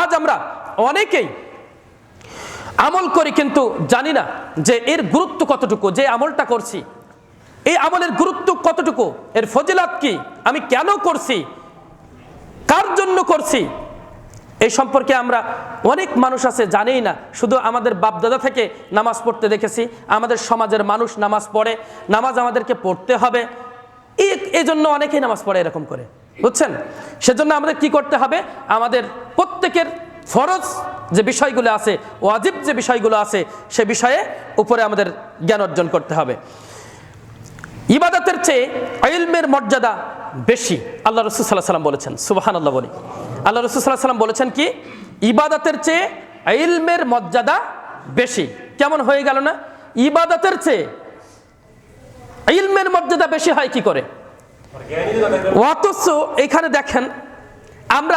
আজ আমরা অনেকেই আমল করি কিন্তু জানি না যে এর গুরুত্ব কতটুকু, যে আমলটা করছি এই আমলের গুরুত্ব কতটুকু, এর ফজিলত কি, আমি কেন করছি, কার জন্য করছি, এই সম্পর্কে আমরা অনেক মানুষ আছে জানেই না। শুধু আমাদের বাপদাদা থেকে নামাজ পড়তে দেখেছি, আমাদের সমাজের মানুষ নামাজ পড়ে, নামাজ আমাদেরকে পড়তে হবে, এই জন্য অনেকেই নামাজ পড়ে এরকম করে, বুঝছেন? সেজন্য আমাদের কি করতে হবে, আমাদের প্রত্যেকের ফরজ যে বিষয়গুলো আছে, ওয়াজিব যে বিষয়গুলো আছে, সে বিষয়ে উপরে আমাদের জ্ঞান অর্জন করতে হবে। ইবাদতের চেয়ে ইলমের মর্যাদা বেশি, আল্লাহ রাসূল সাল্লাল্লাহু আলাইহি ওয়াসাল্লাম বলেছেন। সুবহানাল্লাহ বলি। আল্লাহ রাসূল সাল্লাল্লাহু আলাইহি ওয়াসাল্লাম বলেছেন কি, ইবাদতের চেয়ে ইলমের মর্যাদা বেশি। কেমন হয়ে গেল না? ইবাদতের চেয়ে ইলমের মর্যাদা বেশি হয় কি করে? অথচ এখানে দেখেন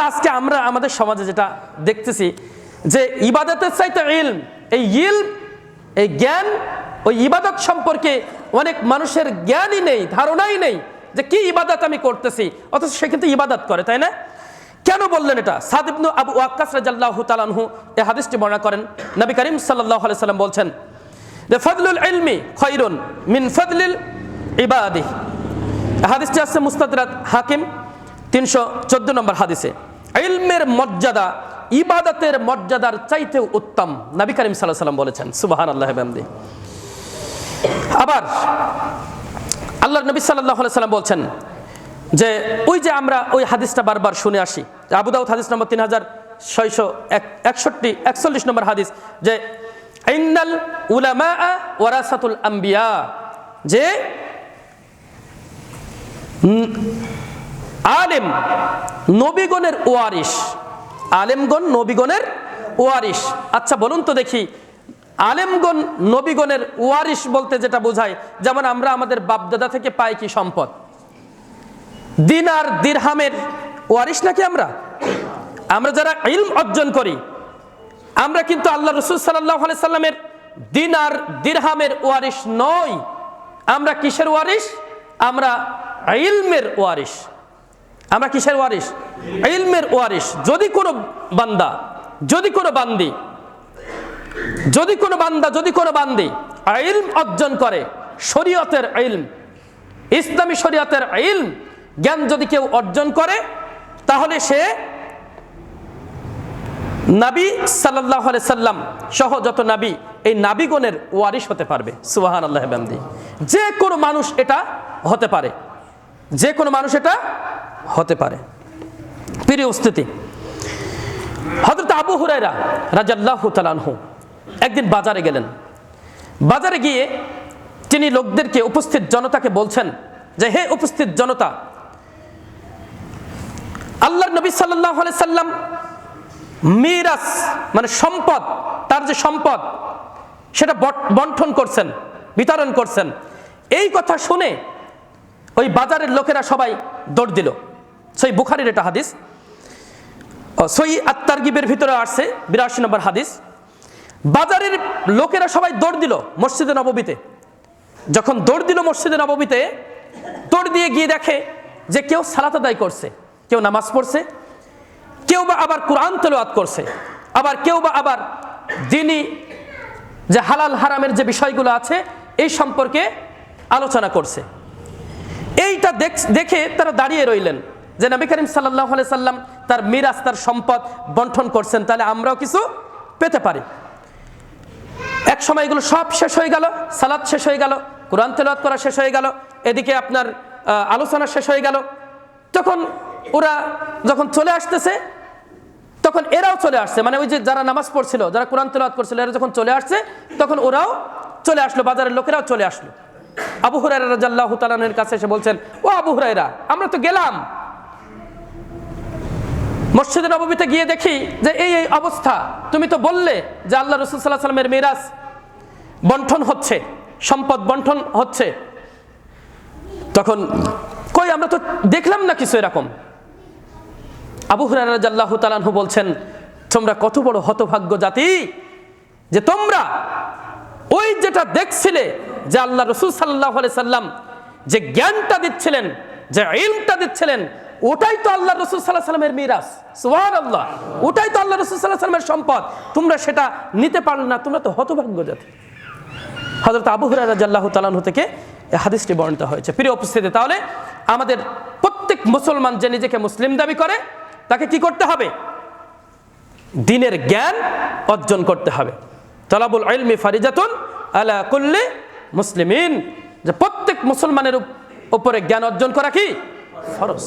আজকে আমরা আমাদের সমাজে যেটা দেখতেছি যে ইবাদতের চাইতে ইলম, এই জ্ঞান, ওই ইবাদত সম্পর্কে অনেক মানুষের জ্ঞানই নেই, ধারণাই নেই যে কি ইবাদত আমি করতেছি, অথচ সে কিন্তু ইবাদত করে, তাই না? কেন বললেন এটা? সাদ ইবনে আবু ওয়াক্কাস রাদিয়াল্লাহু তাআলা আনহু এই হাদিসটি বর্ণনা করেন। নবী করিম সাল্লাল্লাহু আলাইহি সাল্লাম বলছেন যে ফাদলুল ইলমি খায়রুন মিন ফাদলিল ইবাদি। হাদিসটি আছে মুস্তাদরাক হাকিম 314 নম্বর হাদিসে। ইলমের মর্যাদা ইবাদতের মর্যাদার চাইতেও উত্তম, নবী করিম সাল্লাল্লাহু আলাইহি সাল্লাম বলেছেন। সুবহানাল্লাহি ওয়া বিহামদিহি। আবার আল্লাহর নবী সাল্লাল্লাহু আলাইহি সাল্লাম বলছেন যে ওই যে আমরা ওই হাদিসটা বারবার শুনে আসি, আবু দাউদ হাদিস নম্বর 3661 নম্বর হাদিস, যে ইন্নাল উলামা ওয়ারাসাতুল আম্বিয়া, যে আলেম নবীগণের ওয়ারিস, আলেমগণ নবীগণের ওয়ারিস। আচ্ছা বলুন তো দেখি, আলেমগণ নবীগণের ওয়ারিস বলতে যেটা বোঝায়, যেমন আমরা আমাদের বাপদাদা থেকে পাই কি সম্পদ, দিনার দিরহামের ওয়ারিস নাকি আমরা যারা ইলম অর্জন করি, আমরা কিন্তু আল্লাহ রাসূল সাল্লাল্লাহু আলাইহি সাল্লামের দিনার দিরহামের ওয়ারিস নই। আমরা কিসের ওয়ারিস? আমরা ইলমের ওয়ারিস। আমরা কিসের ওয়ারিস? ইলমের ওয়ারিস। যদি কোনো বান্দা, যদি কোনো বান্দি ইলম অর্জন করে, শরীয়তের ইলম, ইসলামী শরীয়তের ইলম জ্ঞান যদি কেউ অর্জন করে, তাহলে সে নবী সাল্লাল্লাহু আলাইহি সাল্লাম সহ যত নবী, এই নবীগণের ওয়ারিস হতে পারবে। সুবহানাল্লাহি ওয়া বিহামদিহি। যে কোনো মানুষ এটা হতে পারে, যে কোনো মানুষ এটা হতে পারে। প্রিয় উপস্থিতি, হযরত আবু হুরায়রা রাদিয়াল্লাহু তাআলা আনহু একদিন বাজারে গেলেন। বাজারে গিয়ে তিনি লোকদেরকে, উপস্থিত জনতাকে বলছেন যে হে উপস্থিত জনতা, আল্লাহর নবী সাল্লাল্লাহু আলাইহি সাল্লাম মিরাস মানে সম্পদ, তার যে সম্পদ সেটা বন্টন করছেন, বিতরণ করছেন। এই কথা শুনে ওই বাজারের লোকেরা সবাই দৌড় দিল। সহিহ বুখারীর এটা হাদিস, সহিহ আত-তারগিবের ভিতরে আসছে 82 নম্বর হাদিস। বাজারের লোকেরা সবাই দৌড় দিল মসজিদে নববীতে। যখন দৌড় দিল মসজিদে নববীতে, দৌড় দিয়ে গিয়ে দেখে যে কেউ সালাত আদায় করছে, কেউ নামাজ পড়ছে, কেউ বা আবার কোরআন তেলাওয়াত করছে, আবার কেউ বা আবার দ্বীনি যে হালাল হারামের যে বিষয়গুলো আছে এই সম্পর্কে আলোচনা করছে। এইটা দেখে তারা দাঁড়িয়ে রইলেন যে নবী করিম সাল্লাল্লাহু আলাইহি সাল্লাম তার মিরাস, তার সম্পদ বন্টন করছেন, তাহলে আমরাও কিছু পেতে পারি। এক সময় এগুলো সব শেষ হয়ে গেল, সালাত শেষ হয়ে গেল, কোরআন তেলাওয়াত করা শেষ হয়ে গেল, এদিকে আপনার আলোচনা শেষ হয়ে গেল। তখন ওরা যখন চলে আসতেছে, তখন এরাও চলে আসছে, মানে ওই যে যারা নামাজ পড়ছিল, যারা কোরআন তেলাওয়াত করছিল, এরা যখন চলে আসছে, তখন ওরাও চলে আসলো, বাজারের লোকেরাও চলে আসলো। আবু হুরায়রা রাদিয়াল্লাহু তাআলা আনহুর কাছে এসে বলছেন, ও আবু হুরায়রা, আমরা তো গেলাম মসজিদে নববীতে, গিয়ে দেখি যে এই অবস্থা, তুমি তো বললে যে আল্লাহ রাসূল সাল্লাল্লাহু আলাইহি সাল্লামের মিরাস বন্টন হচ্ছে, সম্পদ বন্টন হচ্ছে। তখন কই, আমরা তো দেখলাম না কিছু এরকম। আবু হুরায়রা রাদিয়াল্লাহু তাআলা আনহু বলছেন, তোমরা কত বড় হতভাগ্য জাতি যে তোমরা ওই যেটা দেখছিলে যে আল্লাহ রাসূল সাল্লাল্লাহু আলাইহি সাল্লাম যে জ্ঞানটা দিচ্ছিলেন, যে ইলমটা দিচ্ছিলেন, ওটাই তো আল্লাহ রাসূল সাল্লাল্লাহু আলাইহি ওয়াসাল্লামের মিরাস, সুবহানাল্লাহ। ওটাই তো আল্লাহ রাসূল সাল্লাল্লাহু আলাইহি ওয়াসাল্লামের সম্পদ, তোমরা সেটা নিতে পারলে না, তোমরা তো হতভাগ্য জাতি। হযরত আবু হুরায়রা রাদিয়াল্লাহু তাআলা আনহু থেকে এই হাদিসটি বর্ণিত হয়েছে। প্রিয় উপস্থিতি, তাহলে আমাদের প্রত্যেক মুসলমান যে নিজেকে মুসলিম দাবি করে তাকে কি করতে হবে? দ্বীনের জ্ঞান অর্জন করতে হবে। তালাবুল ইলমি ফারিজাতুন আলা কুল্লি মুসলিমিন, যে প্রত্যেক মুসলমানের উপরে জ্ঞান অর্জন করা কি ফরজ।